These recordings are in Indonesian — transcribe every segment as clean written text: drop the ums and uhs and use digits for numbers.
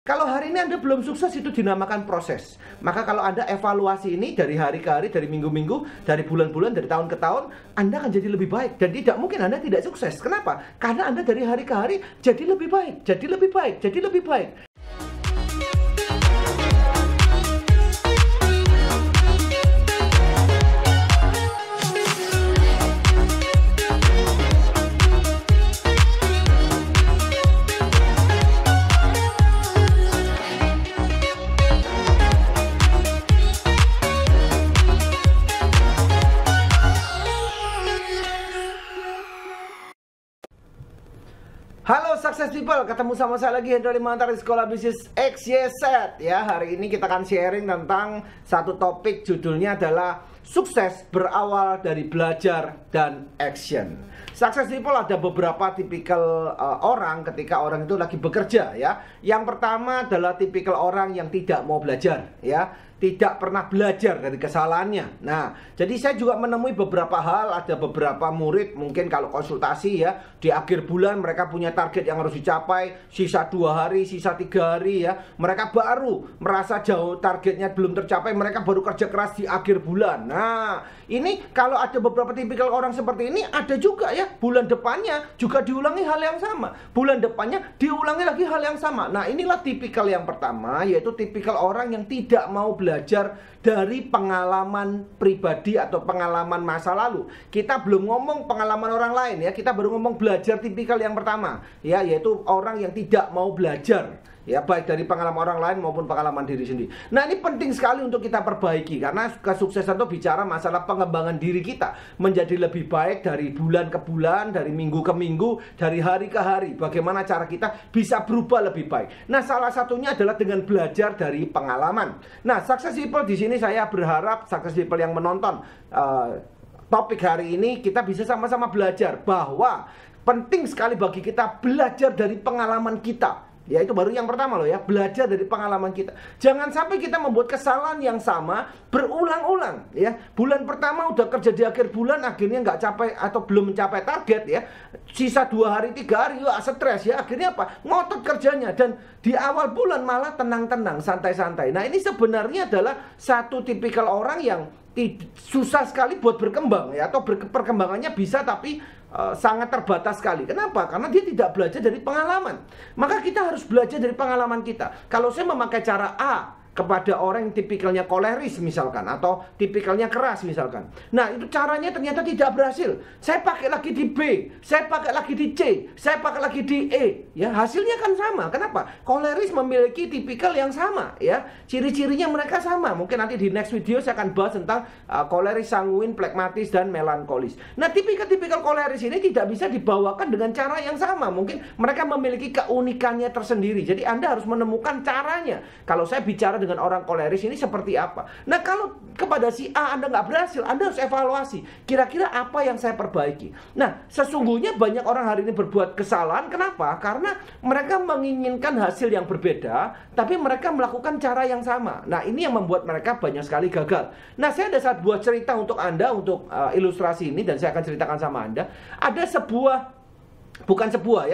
Kalau hari ini Anda belum sukses, itu dinamakan proses. Maka kalau Anda evaluasi ini dari hari ke hari, dari minggu-minggu, dari bulan-bulan, dari tahun ke tahun, Anda akan jadi lebih baik. Dan tidak mungkin Anda tidak sukses. Kenapa? Karena Anda dari hari ke hari jadi lebih baik, jadi lebih baik, jadi lebih baik. Halo Success People, ketemu sama saya lagi Hendro Limantar di Sekolah Bisnis XYZ. Ya, hari ini kita akan sharing tentang satu topik, judulnya adalah sukses berawal dari belajar dan action. Success People ada beberapa tipikal orang ketika orang itu lagi bekerja ya. Yang pertama adalah tipikal orang yang tidak mau belajar ya, tidak pernah belajar dari kesalahannya. Nah, jadi saya juga menemui beberapa hal. Ada beberapa murid mungkin kalau konsultasi ya, di akhir bulan mereka punya target yang harus dicapai, sisa 2 hari, sisa 3 hari ya. Mereka baru merasa jauh targetnya belum tercapai, mereka baru kerja keras di akhir bulan. Nah, ini kalau ada beberapa tipikal orang seperti ini, ada juga ya, bulan depannya juga diulangi hal yang sama, bulan depannya diulangi lagi hal yang sama. Nah, inilah tipikal yang pertama, yaitu tipikal orang yang tidak mau belajar dari pengalaman pribadi atau pengalaman masa lalu. Kita belum ngomong pengalaman orang lain ya, kita baru ngomong belajar tipikal yang pertama ya, yaitu orang yang tidak mau belajar ya, baik dari pengalaman orang lain maupun pengalaman diri sendiri. Nah, ini penting sekali untuk kita perbaiki, karena kesuksesan itu bicara masalah pengembangan diri kita menjadi lebih baik dari bulan ke bulan, dari minggu ke minggu, dari hari ke hari. Bagaimana cara kita bisa berubah lebih baik. Nah, salah satunya adalah dengan belajar dari pengalaman. Nah, Success People di sini saya berharap Success People yang menonton topik hari ini, kita bisa sama-sama belajar bahwa penting sekali bagi kita belajar dari pengalaman kita. Ya, itu baru yang pertama loh ya, belajar dari pengalaman kita. Jangan sampai kita membuat kesalahan yang sama berulang-ulang ya. Bulan pertama udah kerja di akhir bulan, akhirnya nggak capai atau belum mencapai target ya. Sisa 2 hari, 3 hari, ya stres ya. Akhirnya apa? Ngotot kerjanya, dan di awal bulan malah tenang-tenang, santai-santai. Nah, ini sebenarnya adalah satu tipikal orang yang susah sekali buat berkembang ya, atau perkembangannya bisa tapi sangat terbatas sekali. Kenapa? Karena dia tidak belajar dari pengalaman. Maka kita harus belajar dari pengalaman kita. Kalau saya memakai cara A kepada orang yang tipikalnya koleris misalkan, atau tipikalnya keras misalkan, nah itu caranya ternyata tidak berhasil. Saya pakai lagi di B, saya pakai lagi di C, saya pakai lagi di E, ya hasilnya kan sama. Kenapa? Koleris memiliki tipikal yang sama ya, ciri-cirinya mereka sama. Mungkin nanti di next video saya akan bahas tentang koleris, sanguin, plekmatis, dan melankolis. Nah, tipikal-tipikal koleris ini tidak bisa dibawakan dengan cara yang sama. Mungkin mereka memiliki keunikannya tersendiri. Jadi Anda harus menemukan caranya. Kalau saya bicara dengan orang koleris ini seperti apa. Nah, kalau kepada si A Anda nggak berhasil, Anda harus evaluasi. Kira-kira apa yang saya perbaiki? Nah, sesungguhnya banyak orang hari ini berbuat kesalahan. Kenapa? Karena mereka menginginkan hasil yang berbeda, tapi mereka melakukan cara yang sama. Nah, ini yang membuat mereka banyak sekali gagal. Nah, saya ada satu buat cerita untuk Anda, untuk ilustrasi ini, dan saya akan ceritakan sama Anda. Ada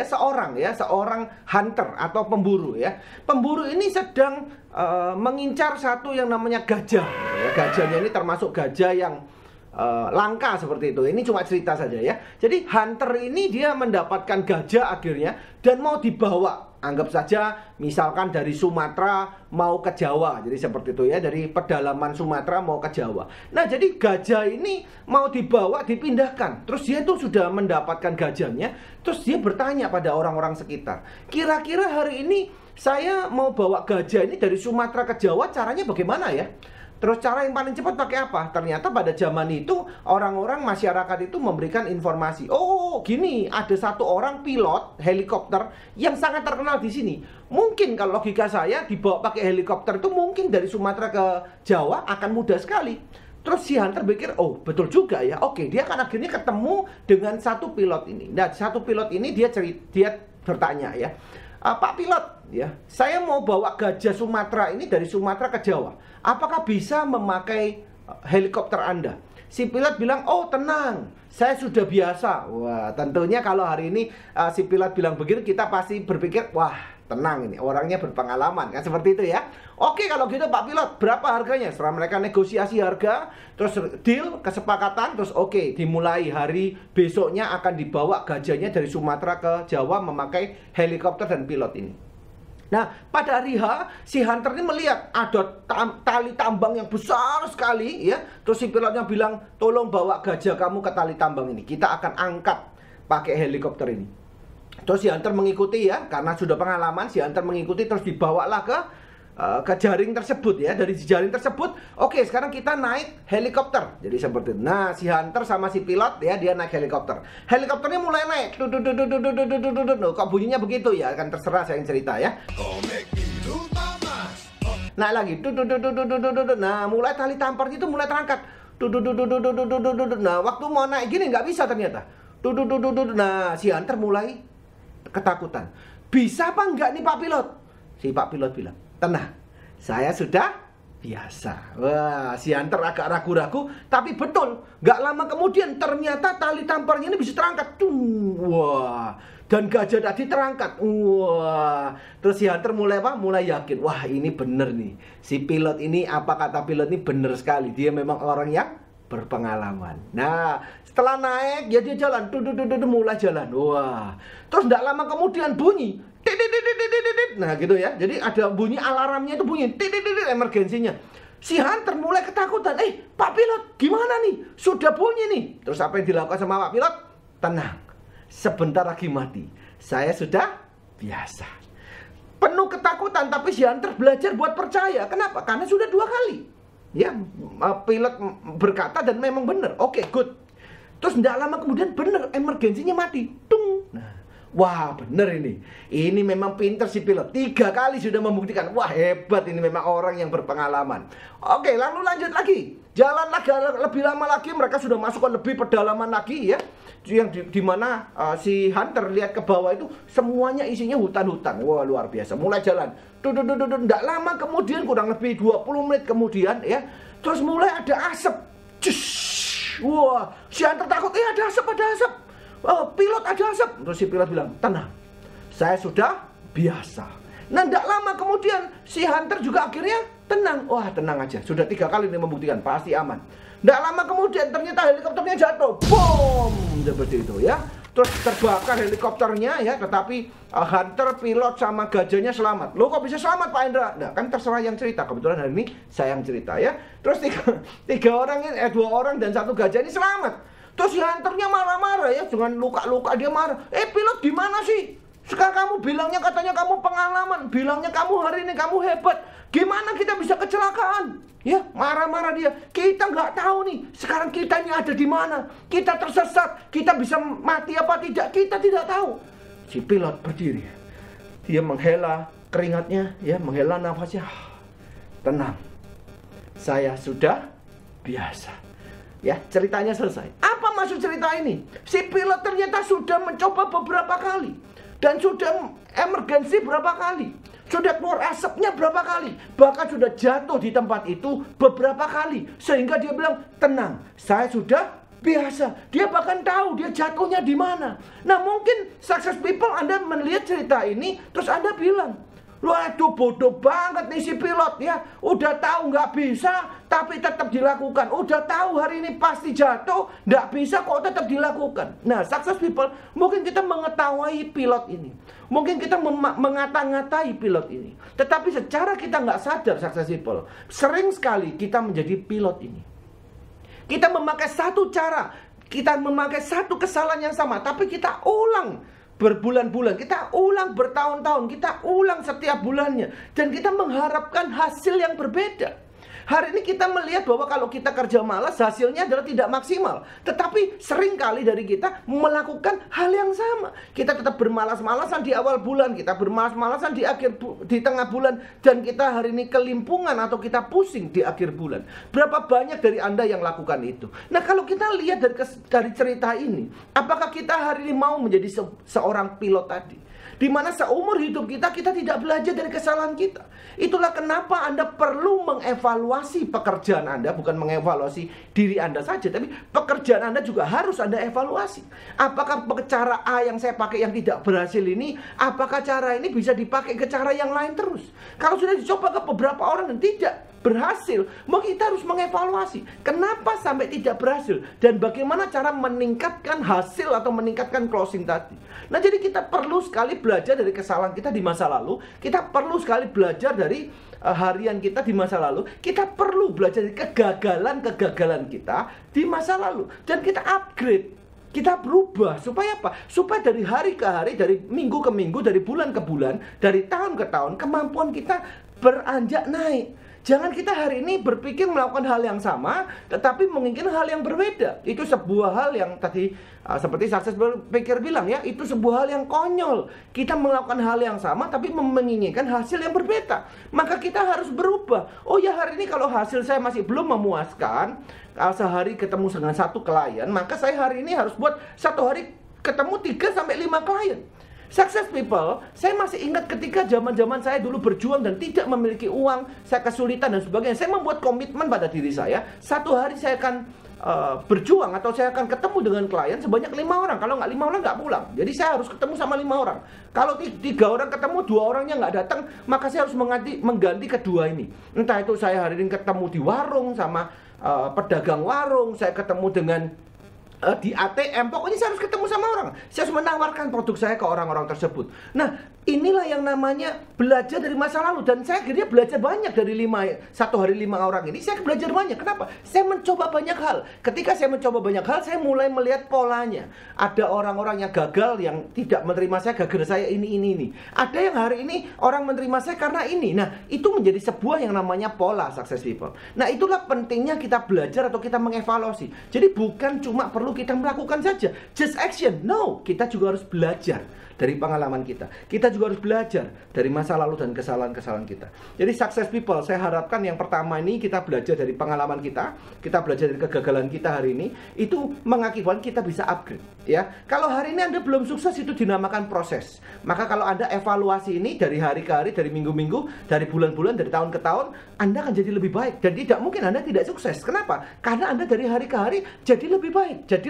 seorang hunter atau pemburu ya. Pemburu ini sedang mengincar satu yang namanya gajah ya. Gajahnya ini termasuk gajah yang langka seperti itu. Ini cuma cerita saja ya. Jadi hunter ini dia mendapatkan gajah akhirnya dan mau dibawa. Anggap saja misalkan dari Sumatera mau ke Jawa. Jadi seperti itu ya, dari pedalaman Sumatera mau ke Jawa. Nah, jadi gajah ini mau dibawa, dipindahkan. Terus dia itu sudah mendapatkan gajahnya. Terus dia bertanya pada orang-orang sekitar, kira-kira hari ini saya mau bawa gajah ini dari Sumatera ke Jawa, caranya bagaimana ya? Terus cara yang paling cepat pakai apa? Ternyata pada zaman itu orang-orang masyarakat itu memberikan informasi. Oh, gini, ada satu orang pilot helikopter yang sangat terkenal di sini. Mungkin kalau logika saya dibawa pakai helikopter itu mungkin dari Sumatera ke Jawa akan mudah sekali. Terus si hunter pikir, oh betul juga ya. Oke, dia akan akhirnya ketemu dengan satu pilot ini. Nah, satu pilot ini dia bertanya ya, Pak pilot ya, saya mau bawa gajah Sumatera ini dari Sumatera ke Jawa. Apakah bisa memakai helikopter Anda? Si pilot bilang, oh tenang, saya sudah biasa. Wah, tentunya kalau hari ini si pilot bilang begitu, kita pasti berpikir, wah tenang ini, orangnya berpengalaman kan, seperti itu ya. Oke, kalau gitu Pak Pilot, berapa harganya? Setelah mereka negosiasi harga, terus deal, kesepakatan, terus oke, dimulai hari besoknya akan dibawa gajahnya dari Sumatera ke Jawa memakai helikopter dan pilot ini. Nah, pada hari H, si hunter ini melihat ada tali tambang yang besar sekali ya. Terus si pilotnya bilang, tolong bawa gajah kamu ke tali tambang ini, kita akan angkat pakai helikopter ini. Terus si hunter mengikuti ya, karena sudah pengalaman, si hunter mengikuti, terus dibawalah ke jaring tersebut ya. Dari jaring tersebut, oke, sekarang kita naik helikopter. Jadi seperti itu. Nah, si hunter sama si pilot ya, dia naik helikopter. Helikopternya mulai naik. Kok bunyinya begitu ya? Kan terserah saya yang cerita ya. Naik lagi. Nah, mulai tali tamparnya itu mulai terangkat. Nah, waktu mau naik gini nggak bisa ternyata. Nah, si hunter mulai ketakutan. Bisa apa enggak nih Pak Pilot? Si Pak Pilot bilang, tenang, saya sudah biasa. Wah, si hunter agak ragu-ragu, tapi betul, nggak lama kemudian ternyata tali tamparnya ini bisa terangkat. Wah, dan gajah tadi terangkat. Wah, terus si hunter mulai apa? Mulai yakin. Wah, ini bener nih. Si pilot ini, apa kata pilot ini bener sekali. Dia memang orang yang berpengalaman. Nah, setelah naik, ya dia jalan, mulai jalan. Wah, terus nggak lama kemudian bunyi. Nah gitu ya, jadi ada bunyi alarmnya itu bunyi, emergensinya. Si hunter mulai ketakutan. Pak Pilot, gimana nih? Sudah bunyi nih. Terus apa yang dilakukan sama Pak Pilot? Tenang, sebentar lagi mati. Saya sudah biasa. Penuh ketakutan, tapi si hunter belajar buat percaya. Kenapa? Karena sudah 2 kali. Ya, pilot berkata dan memang benar. Oke, good. Terus tidak lama kemudian benar, emergensinya mati. Tung. Nah, wah, benar ini. Ini memang pinter si pilot. 3 kali sudah membuktikan. Wah, hebat, ini memang orang yang berpengalaman. Oke, lalu lanjut lagi. Jalan lagi lebih lama lagi, mereka sudah masuk ke lebih pedalaman lagi ya. Yang dimana si hunter lihat ke bawah itu semuanya isinya hutan-hutan. Wah, luar biasa. Mulai jalan. Tidak lama kemudian, kurang lebih 20 menit kemudian ya, terus mulai ada asap. Wah, si hunter takut. Ada asap, ada asap. Pilot, ada asap. Terus si pilot bilang, tenang, saya sudah biasa. Nah, tidak lama kemudian si hunter juga akhirnya tenang. Wah, tenang aja. Sudah 3 kali ini membuktikan pasti aman. Tidak lama kemudian ternyata helikopternya jatuh. Boom, seperti itu ya. Terus terbakar helikopternya ya, tetapi hunter, pilot sama gajahnya selamat. Loh, kok bisa selamat Pak Indra? Nah, kan terserah yang cerita. Kebetulan hari ini saya yang cerita ya. Terus 2 orang dan 1 gajah ini selamat. Terus si hunternya marah-marah ya, dengan luka-luka dia marah. Pilot gimana sih? Sekarang kamu bilangnya katanya kamu pengalaman, bilangnya kamu hari ini kamu hebat. Gimana kita bisa kecelakaan? Ya, marah-marah dia. Kita nggak tahu nih, sekarang kita ini ada di mana. Kita tersesat, kita bisa mati apa tidak, kita tidak tahu. Si pilot berdiri. Dia menghela keringatnya, ya, menghela nafasnya. Tenang. Saya sudah biasa. Ya, ceritanya selesai. Apa maksud cerita ini? Si pilot ternyata sudah mencoba beberapa kali. Dan sudah emergensi berapa kali. Sudah keluar asapnya berapa kali. Bahkan sudah jatuh di tempat itu beberapa kali. Sehingga dia bilang, tenang, saya sudah biasa. Dia bahkan tahu dia jatuhnya di mana. Nah, mungkin success people Anda melihat cerita ini, terus Anda bilang, waduh, bodoh banget nih si pilot ya. Udah tahu nggak bisa, tapi tetap dilakukan. Udah tahu hari ini pasti jatuh, nggak bisa kok tetap dilakukan. Nah, success people, mungkin kita mengetahui pilot ini. Mungkin kita mengata-ngatai pilot ini. Tetapi secara kita nggak sadar, success people, sering sekali kita menjadi pilot ini. Kita memakai satu cara, kita memakai satu kesalahan yang sama, tapi kita ulang berbulan-bulan, kita ulang bertahun-tahun, kita ulang setiap bulannya, dan kita mengharapkan hasil yang berbeda. Hari ini kita melihat bahwa kalau kita kerja malas, hasilnya adalah tidak maksimal. Tetapi seringkali dari kita melakukan hal yang sama. Kita tetap bermalas-malasan di awal bulan, kita bermalas-malasan di tengah bulan, dan kita hari ini kelimpungan atau kita pusing di akhir bulan. Berapa banyak dari Anda yang lakukan itu? Nah, kalau kita lihat dari cerita ini, apakah kita hari ini mau menjadi seorang pilot tadi? Dimana seumur hidup kita tidak belajar dari kesalahan kita. Itulah kenapa Anda perlu mengevaluasi pekerjaan Anda, bukan mengevaluasi diri Anda saja, tapi pekerjaan Anda juga harus Anda evaluasi. Apakah cara A yang saya pakai yang tidak berhasil ini, apakah cara ini bisa dipakai ke cara yang lain terus? Kalau sudah dicoba ke beberapa orang dan tidak berhasil, maka kita harus mengevaluasi kenapa sampai tidak berhasil dan bagaimana cara meningkatkan hasil atau meningkatkan closing tadi. Nah, jadi kita perlu sekali belajar dari kesalahan kita di masa lalu. Kita perlu sekali belajar dari harian kita di masa lalu. Kita perlu belajar dari kegagalan kita di masa lalu. Dan kita upgrade. Kita berubah. Supaya apa? Supaya dari hari ke hari, dari minggu ke minggu, dari bulan ke bulan, dari tahun ke tahun, kemampuan kita beranjak naik. Jangan kita hari ini berpikir melakukan hal yang sama, tetapi menginginkan hal yang berbeda. Itu sebuah hal yang tadi seperti sukses berpikir bilang ya, itu sebuah hal yang konyol. Kita melakukan hal yang sama, tapi menginginkan hasil yang berbeda. Maka kita harus berubah. Oh ya, hari ini kalau hasil saya masih belum memuaskan, sehari ketemu dengan 1 klien, maka saya hari ini harus buat 1 hari ketemu 3-5 klien. Success people, saya masih ingat ketika zaman-zaman saya dulu berjuang dan tidak memiliki uang, saya kesulitan dan sebagainya. Saya membuat komitmen pada diri saya, 1 hari saya akan berjuang atau saya akan ketemu dengan klien sebanyak 5 orang. Kalau nggak 5 orang nggak pulang. Jadi saya harus ketemu sama 5 orang. Kalau 3 orang ketemu, 2 orangnya nggak datang, maka saya harus mengganti kedua ini. Entah itu saya hari ini ketemu di warung sama pedagang warung, saya ketemu dengan di ATM, pokoknya saya harus ketemu sama orang. Saya harus menawarkan produk saya ke orang-orang tersebut. Nah, inilah yang namanya belajar dari masa lalu. Dan saya akhirnya belajar banyak dari 1 hari 5 orang ini. Saya belajar banyak. Kenapa? Saya mencoba banyak hal. Ketika saya mencoba banyak hal, saya mulai melihat polanya. Ada orang-orang yang gagal, yang tidak menerima saya, gagal saya ini. Ada yang hari ini orang menerima saya karena ini. Nah, itu menjadi sebuah yang namanya pola success people. Nah, itulah pentingnya kita belajar atau kita mengevaluasi. Jadi bukan cuma perlu kita melakukan saja just action. No, kita juga harus belajar dari pengalaman kita. Kita juga harus belajar dari masa lalu dan kesalahan-kesalahan kita. Jadi success people, saya harapkan yang pertama ini kita belajar dari pengalaman kita belajar dari kegagalan kita hari ini. Itu mengakibatkan kita bisa upgrade ya. Kalau hari ini Anda belum sukses, itu dinamakan proses. Maka kalau Anda evaluasi ini dari hari ke hari, dari minggu-minggu, dari bulan-bulan, dari tahun ke tahun, Anda akan jadi lebih baik. Dan tidak mungkin Anda tidak sukses. Kenapa? Karena Anda dari hari ke hari jadi lebih baik, jadi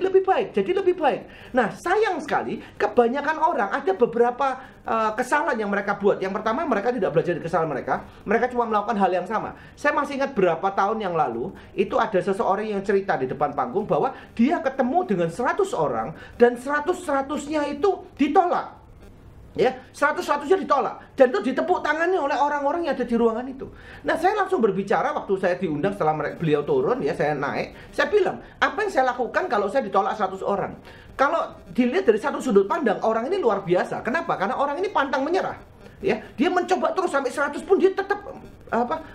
lebih baik. Nah, sayang sekali kebanyakan orang ada beberapa kesalahan yang mereka buat. Yang pertama, mereka tidak belajar dari kesalahan mereka. Mereka cuma melakukan hal yang sama. Saya masih ingat berapa tahun yang lalu, itu ada seseorang yang cerita di depan panggung bahwa dia ketemu dengan 100 orang dan 100-100-nya itu ditolak. Ya, 100-100-nya ditolak. Dan itu ditepuk tangannya oleh orang-orang yang ada di ruangan itu. Nah, saya langsung berbicara waktu saya diundang setelah beliau turun, ya, saya naik. Saya bilang, apa yang saya lakukan kalau saya ditolak 100 orang? Kalau dilihat dari satu sudut pandang, orang ini luar biasa. Kenapa? Karena orang ini pantang menyerah. Ya, dia mencoba terus sampai 100 pun dia tetap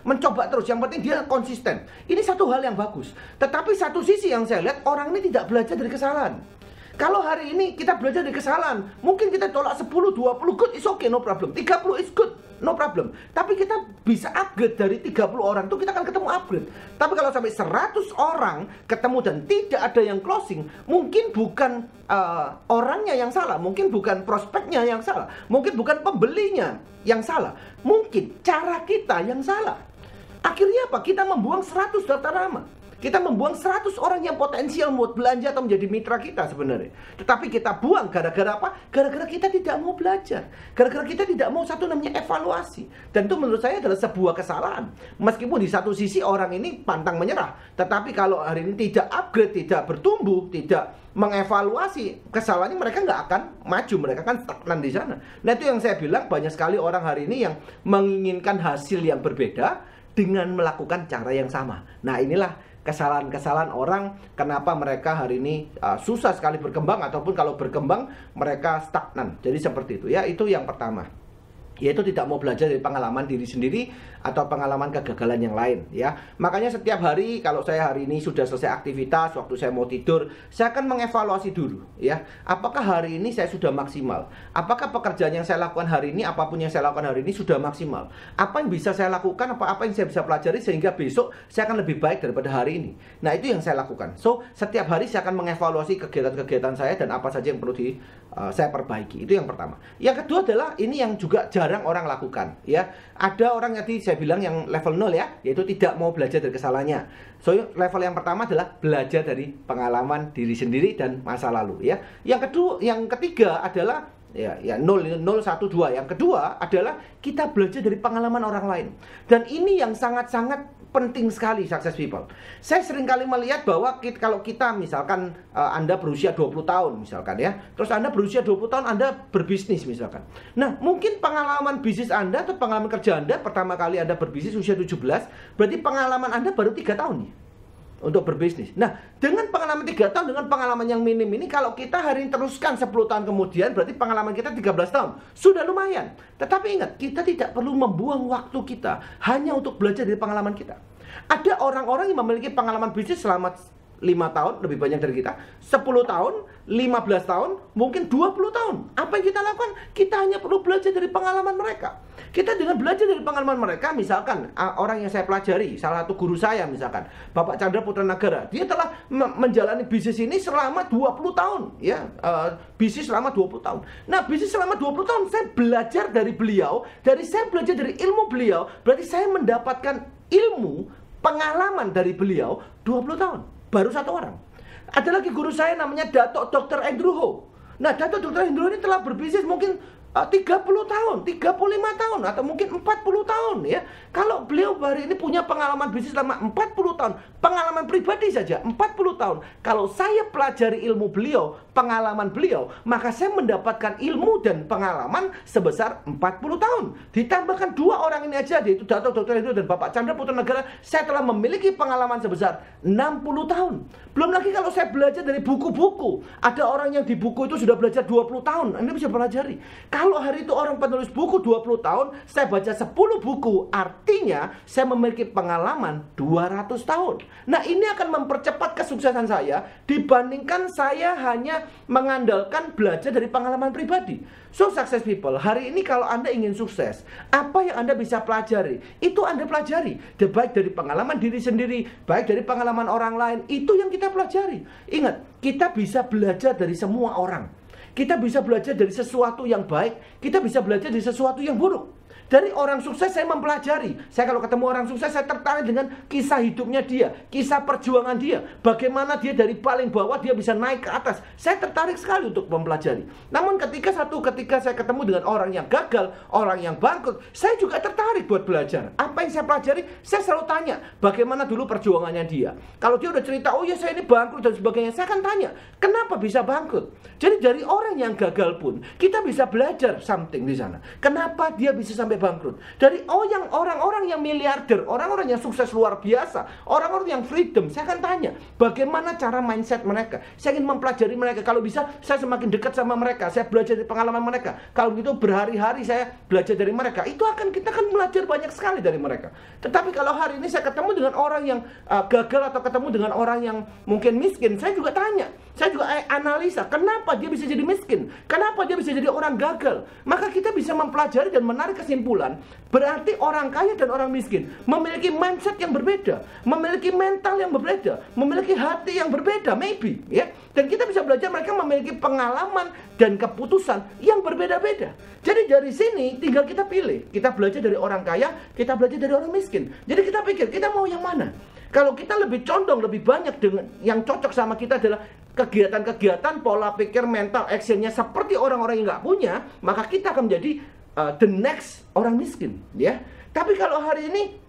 mencoba terus. Yang penting dia konsisten. Ini satu hal yang bagus. Tetapi satu sisi yang saya lihat, orang ini tidak belajar dari kesalahan. Kalau hari ini kita belajar dari kesalahan, mungkin kita tolak 10, 20, good, is okay, no problem. 30 is good, no problem. Tapi kita bisa upgrade dari 30 orang itu kita akan ketemu upgrade. Tapi kalau sampai 100 orang ketemu dan tidak ada yang closing, mungkin bukan orangnya yang salah, mungkin bukan prospeknya yang salah, mungkin bukan pembelinya yang salah, mungkin cara kita yang salah. Akhirnya apa? Kita membuang 100 daftar nama. Kita membuang 100 orang yang potensial buat belanja atau menjadi mitra kita sebenarnya. Tetapi kita buang gara-gara apa? Gara-gara kita tidak mau belajar. Gara-gara kita tidak mau satu namanya evaluasi. Dan itu menurut saya adalah sebuah kesalahan. Meskipun di satu sisi orang ini pantang menyerah. Tetapi kalau hari ini tidak upgrade, tidak bertumbuh, tidak mengevaluasi kesalahannya, mereka nggak akan maju. Mereka akan stagnan di sana. Nah, itu yang saya bilang, banyak sekali orang hari ini yang menginginkan hasil yang berbeda dengan melakukan cara yang sama. Nah, inilah kesalahan-kesalahan orang, kenapa mereka hari ini susah sekali berkembang, ataupun kalau berkembang mereka stagnan. Jadi seperti itu ya, itu yang pertama, yaitu tidak mau belajar dari pengalaman diri sendiri atau pengalaman kegagalan yang lain ya. Makanya setiap hari kalau saya hari ini sudah selesai aktivitas, waktu saya mau tidur, saya akan mengevaluasi dulu ya. Apakah hari ini saya sudah maksimal? Apakah pekerjaan yang saya lakukan hari ini, apapun yang saya lakukan hari ini sudah maksimal? Apa yang bisa saya lakukan, apa yang saya bisa pelajari sehingga besok saya akan lebih baik daripada hari ini? Nah, itu yang saya lakukan. So, setiap hari saya akan mengevaluasi kegiatan-kegiatan saya dan apa saja yang perlu saya perbaiki. Itu yang pertama. Yang kedua adalah ini yang juga jarang orang lakukan, ya. Ada orang yang tadi saya bilang yang level 0 ya, yaitu tidak mau belajar dari kesalahannya. So, level yang pertama adalah belajar dari pengalaman diri sendiri dan masa lalu, ya. Yang ketiga adalah ya 0 1 2. Yang kedua adalah kita belajar dari pengalaman orang lain. Dan ini yang sangat-sangat penting sekali, success people. Saya sering kali melihat bahwa kalau kita misalkan Anda berusia 20 tahun misalkan ya, terus Anda berusia 20 tahun Anda berbisnis misalkan. Nah, mungkin pengalaman bisnis Anda atau pengalaman kerja Anda pertama kali Anda berbisnis usia 17, berarti pengalaman Anda baru 3 tahun nih untuk berbisnis. Nah, dengan pengalaman 3 tahun, dengan pengalaman yang minim ini, kalau kita hari ini teruskan 10 tahun kemudian, berarti pengalaman kita 13 tahun. Sudah lumayan. Tetapi ingat, kita tidak perlu membuang waktu kita hanya untuk belajar dari pengalaman kita. Ada orang-orang yang memiliki pengalaman bisnis selama 5 tahun, lebih banyak dari kita, 10 tahun, 15 tahun, mungkin 20 tahun. Apa yang kita lakukan? Kita hanya perlu belajar dari pengalaman mereka. Kita dengan belajar dari pengalaman mereka, misalkan orang yang saya pelajari, salah satu guru saya misalkan, Bapak Chandra Putra Nagara, dia telah menjalani bisnis ini selama 20 tahun, ya, bisnis selama 20 tahun. Nah, bisnis selama 20 tahun, saya belajar dari beliau, saya belajar dari ilmu beliau, berarti saya mendapatkan ilmu, pengalaman dari beliau 20 tahun. Baru satu orang. Ada lagi guru saya namanya Dato Dr. Andrew Ho. Nah, Dato Dr. Andrew ini telah berbisnis mungkin 30 tahun, 35 tahun, atau mungkin 40 tahun ya. Kalau beliau hari ini punya pengalaman bisnis selama 40 tahun, pengalaman pribadi saja 40 tahun. Kalau saya pelajari ilmu beliau, pengalaman beliau, maka saya mendapatkan ilmu dan pengalaman sebesar 40 tahun. Ditambahkan 2 orang ini aja, yaitu Dato Dr. Andrew dan Bapak Chandra Putra Nagara, saya telah memiliki pengalaman sebesar 60 tahun. Belum lagi kalau saya belajar dari buku-buku. Ada orang yang di buku itu sudah belajar 20 tahun. Anda bisa pelajari. Kalau hari itu orang penulis buku 20 tahun, saya baca 10 buku, artinya saya memiliki pengalaman 200 tahun. Nah, ini akan mempercepat kesuksesan saya dibandingkan saya hanya mengandalkan belajar dari pengalaman pribadi. So, success people, hari ini kalau Anda ingin sukses, apa yang Anda bisa pelajari? Itu Anda pelajari. Baik dari pengalaman diri sendiri, baik dari pengalaman orang lain, itu yang kita pelajari. Ingat, kita bisa belajar dari semua orang. Kita bisa belajar dari sesuatu yang baik, kita bisa belajar dari sesuatu yang buruk. Dari orang sukses saya mempelajari. Saya kalau ketemu orang sukses, saya tertarik dengan kisah hidupnya dia, kisah perjuangan dia, bagaimana dia dari paling bawah dia bisa naik ke atas. Saya tertarik sekali untuk mempelajari. Namun ketika saya ketemu dengan orang yang gagal, orang yang bangkrut, saya juga tertarik buat belajar. Apa yang saya pelajari? Saya selalu tanya, bagaimana dulu perjuangannya dia. Kalau dia udah cerita, oh ya saya ini bangkrut dan sebagainya, saya akan tanya, kenapa bisa bangkrut? Jadi dari orang yang gagal pun kita bisa belajar something di sana. Kenapa dia bisa sampai bangkrut? Dari orang-orang yang miliarder, orang-orang yang sukses luar biasa, orang-orang yang freedom, saya akan tanya, bagaimana cara mindset mereka? Saya ingin mempelajari mereka. Kalau bisa, saya semakin dekat sama mereka. Saya belajar dari pengalaman mereka. Kalau gitu berhari-hari saya belajar dari mereka. Kita akan belajar banyak sekali dari mereka. Tetapi kalau hari ini saya ketemu dengan orang yang gagal atau ketemu dengan orang yang mungkin miskin, saya juga tanya. Saya juga analisa, kenapa dia bisa jadi miskin? Kenapa dia bisa jadi orang gagal? Maka kita bisa mempelajari dan menarik kesimpulan, berarti orang kaya dan orang miskin memiliki mindset yang berbeda, memiliki mental yang berbeda, memiliki hati yang berbeda, maybe, ya. Dan kita bisa belajar mereka memiliki pengalaman dan keputusan yang berbeda-beda. Jadi dari sini tinggal kita pilih. Kita belajar dari orang kaya, kita belajar dari orang miskin. Jadi kita pikir, kita mau yang mana? Kalau kita lebih condong, lebih banyak dengan yang cocok sama kita adalah kegiatan-kegiatan, pola pikir, mental, actionnya seperti orang-orang yang nggak punya, maka kita akan menjadi the next orang miskin, ya. Tapi kalau hari ini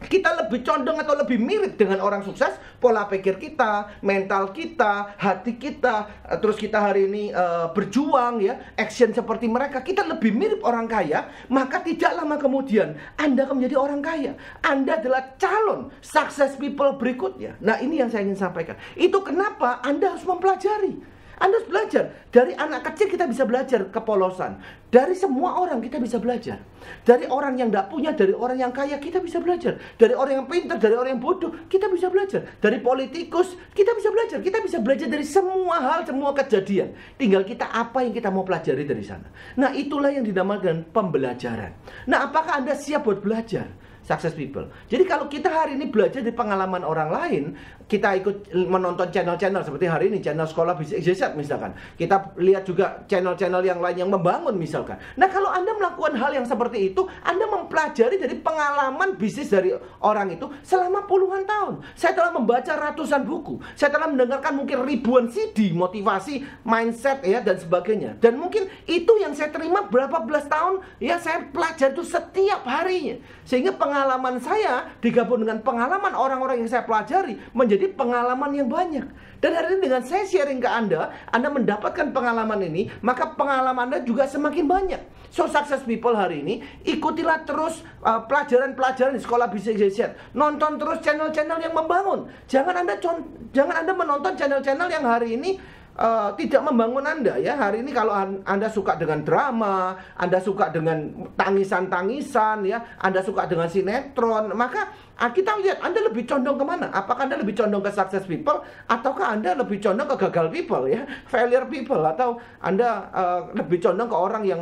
kita lebih condong atau lebih mirip dengan orang sukses, pola pikir kita, mental kita, hati kita, terus kita hari ini berjuang ya, action seperti mereka, kita lebih mirip orang kaya, maka tidak lama kemudian Anda akan menjadi orang kaya. Anda adalah calon success people berikutnya. Nah, ini yang saya ingin sampaikan. Itu kenapa Anda harus mempelajari. Anda harus belajar. Dari anak kecil kita bisa belajar kepolosan. Dari semua orang kita bisa belajar. Dari orang yang tidak punya, dari orang yang kaya kita bisa belajar. Dari orang yang pintar, dari orang yang bodoh kita bisa belajar. Dari politikus kita bisa belajar. Kita bisa belajar dari semua hal, semua kejadian. Tinggal kita apa yang kita mau pelajari dari sana. Nah, itulah yang dinamakan pembelajaran. Nah, apakah Anda siap buat belajar? success people. Jadi kalau kita hari ini belajar di pengalaman orang lain, kita ikut menonton channel-channel seperti hari ini, channel Sekolah Bisnis XYZ misalkan. Kita lihat juga channel-channel yang lain yang membangun misalkan. Nah, kalau Anda melakukan hal yang seperti itu, Anda mempelajari dari pengalaman bisnis dari orang itu selama puluhan tahun. Saya telah membaca ratusan buku. Saya telah mendengarkan mungkin ribuan CD motivasi, mindset ya dan sebagainya. Dan mungkin itu yang saya terima berapa belas tahun ya, saya pelajari itu setiap harinya. Sehingga pengalaman saya digabung dengan pengalaman orang-orang yang saya pelajari menjadi pengalaman yang banyak. Dan hari ini dengan saya sharing ke Anda mendapatkan pengalaman ini, maka pengalaman Anda juga semakin banyak. So, success people hari ini, ikutilah terus pelajaran-pelajaran di Sekolah Bisnis XYZ. Nonton terus channel-channel yang membangun. Jangan Anda menonton channel-channel yang hari ini tidak membangun Anda ya. Hari ini kalau Anda suka dengan drama, Anda suka dengan tangisan-tangisan ya, Anda suka dengan sinetron, maka kita lihat Anda lebih condong kemana? Apakah Anda lebih condong ke success people, ataukah Anda lebih condong ke gagal people ya, failure people, atau Anda lebih condong ke orang yang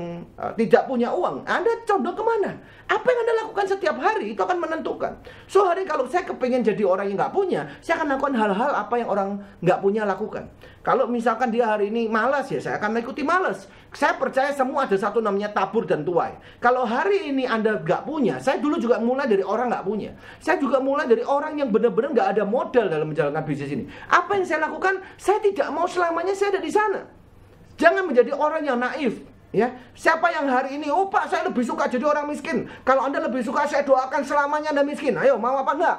tidak punya uang? Anda condong kemana? Apa yang Anda lakukan setiap hari itu akan menentukan. So, hari kalau saya kepingin jadi orang yang nggak punya, saya akan lakukan hal-hal apa yang orang nggak punya lakukan. Kalau misalkan dia hari ini malas ya, saya akan mengikuti malas. Saya percaya semua ada satu namanya tabur dan tuai. Kalau hari ini Anda nggak punya, saya dulu juga mulai dari orang nggak punya. Saya juga mulai dari orang yang benar-benar nggak ada modal dalam menjalankan bisnis ini. Apa yang saya lakukan? Saya tidak mau selamanya saya ada di sana. Jangan menjadi orang yang naif. Ya, siapa yang hari ini, oh Pak, saya lebih suka jadi orang miskin. Kalau Anda lebih suka, saya doakan selamanya Anda miskin. Ayo, mau apa enggak?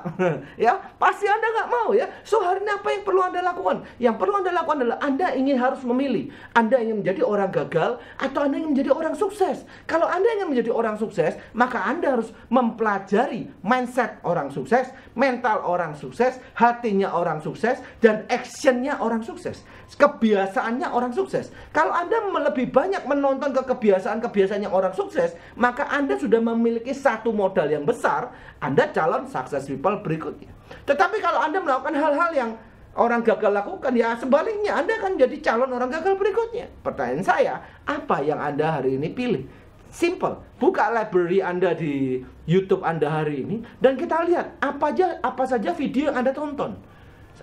Ya, pasti Anda nggak mau ya. So, hari ini apa yang perlu Anda lakukan? Yang perlu Anda lakukan adalah Anda ingin harus memilih. Anda ingin menjadi orang gagal atau Anda ingin menjadi orang sukses. Kalau Anda ingin menjadi orang sukses, maka Anda harus mempelajari mindset orang sukses, mental orang sukses, hatinya orang sukses, dan actionnya orang sukses. Kebiasaannya orang sukses. Kalau Anda lebih banyak menonton ke kebiasaan-kebiasaan yang orang sukses, maka Anda sudah memiliki satu modal yang besar. Anda calon success people berikutnya. Tetapi kalau Anda melakukan hal-hal yang orang gagal lakukan, ya sebaliknya Anda akan jadi calon orang gagal berikutnya. Pertanyaan saya, apa yang Anda hari ini pilih? Simple. Buka library Anda di YouTube Anda hari ini, dan kita lihat apa saja video yang Anda tonton.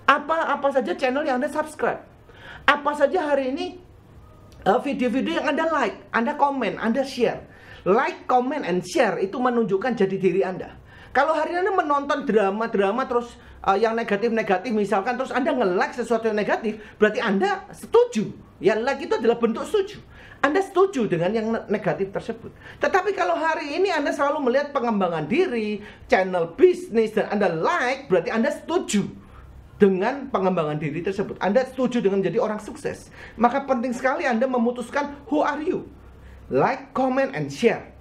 Apa saja channel yang Anda subscribe. Apa saja hari ini video-video yang Anda like, Anda komen, Anda share. Like, comment, and share itu menunjukkan jati diri Anda. Kalau hari ini Anda menonton drama-drama terus yang negatif-negatif misalkan, terus Anda nge-like sesuatu yang negatif, berarti Anda setuju. Ya, like itu adalah bentuk setuju. Anda setuju dengan yang negatif tersebut. Tetapi kalau hari ini Anda selalu melihat pengembangan diri, channel bisnis, dan Anda like, berarti Anda setuju dengan pengembangan diri tersebut. Anda setuju dengan menjadi orang sukses. Maka penting sekali Anda memutuskan who are you. Like, comment, and share.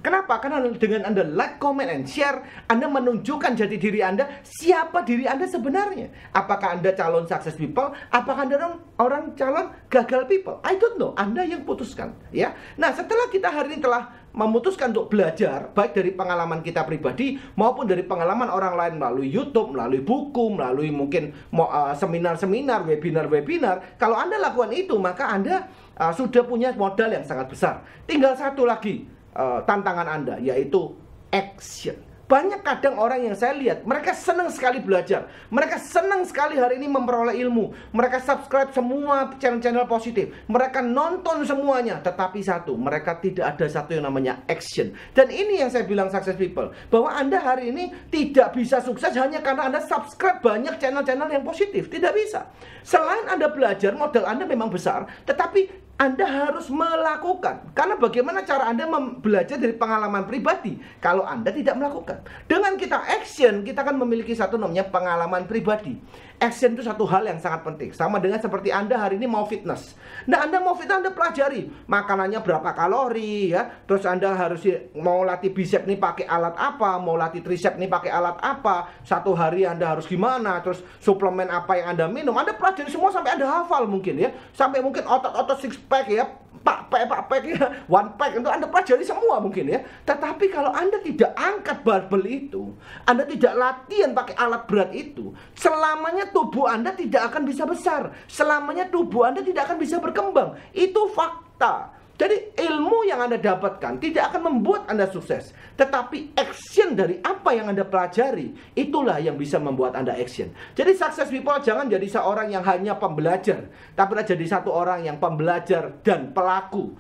Kenapa? Karena dengan Anda like, comment, and share, Anda menunjukkan jati diri Anda, siapa diri Anda sebenarnya. Apakah Anda calon success people? Apakah Anda orang calon gagal people? I don't know. Anda yang putuskan, ya. Nah, setelah kita hari ini telah memutuskan untuk belajar, baik dari pengalaman kita pribadi maupun dari pengalaman orang lain melalui YouTube, melalui buku, melalui mungkin seminar-seminar, webinar-webinar. Kalau Anda lakukan itu, maka Anda sudah punya modal yang sangat besar. Tinggal satu lagi tantangan Anda, yaitu action. Banyak kadang orang yang saya lihat, mereka senang sekali belajar. Mereka senang sekali hari ini memperoleh ilmu. Mereka subscribe semua channel-channel positif. Mereka nonton semuanya. Tetapi satu, mereka tidak ada satu yang namanya action. Dan ini yang saya bilang success people. Bahwa Anda hari ini tidak bisa sukses hanya karena Anda subscribe banyak channel-channel yang positif. Tidak bisa. Selain Anda belajar, modal Anda memang besar. Tetapi Anda harus melakukan. Karena bagaimana cara Anda belajar dari pengalaman pribadi kalau Anda tidak melakukan. Dengan kita action, kita akan memiliki satu namanya pengalaman pribadi. Action itu satu hal yang sangat penting. Sama dengan seperti Anda hari ini mau fitness. Nah, Anda mau fitness, Anda pelajari makanannya berapa kalori ya. Terus Anda harus mau latih bicep nih pakai alat apa, mau latih tricep nih pakai alat apa. Satu hari Anda harus gimana, terus suplemen apa yang Anda minum. Anda pelajari semua sampai Anda hafal mungkin ya. Sampai mungkin otot-otot six pack ya, pak pack ya, one pack, itu Anda pelajari semua mungkin ya. Tetapi kalau Anda tidak angkat barbel itu, Anda tidak latihan pakai alat berat itu, selamanya tubuh Anda tidak akan bisa besar. Selamanya tubuh Anda tidak akan bisa berkembang. Itu fakta. Jadi ilmu yang Anda dapatkan tidak akan membuat Anda sukses, tetapi action dari apa yang Anda pelajari, itulah yang bisa membuat Anda action. Jadi success people jangan jadi seorang yang hanya pembelajar, tapi jadi satu orang yang pembelajar dan pelaku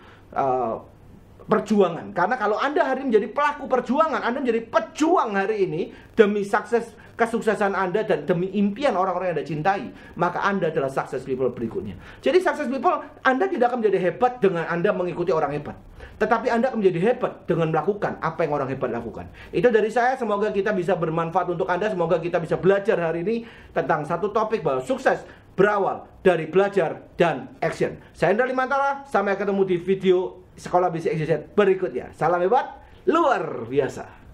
perjuangan. Karena kalau Anda hari ini menjadi pelaku perjuangan, Anda menjadi pejuang hari ini demi kesuksesan Anda dan demi impian orang-orang yang Anda cintai, maka Anda adalah success people berikutnya. Jadi success people, Anda tidak akan menjadi hebat dengan Anda mengikuti orang hebat, tetapi Anda akan menjadi hebat dengan melakukan apa yang orang hebat lakukan. Itu dari saya, semoga kita bisa bermanfaat untuk Anda. Semoga kita bisa belajar hari ini tentang satu topik bahwa sukses berawal dari belajar dan action. Saya Hendra Limantara, sampai ketemu di video Sekolah Bisnis XYZ berikutnya. Salam hebat, luar biasa.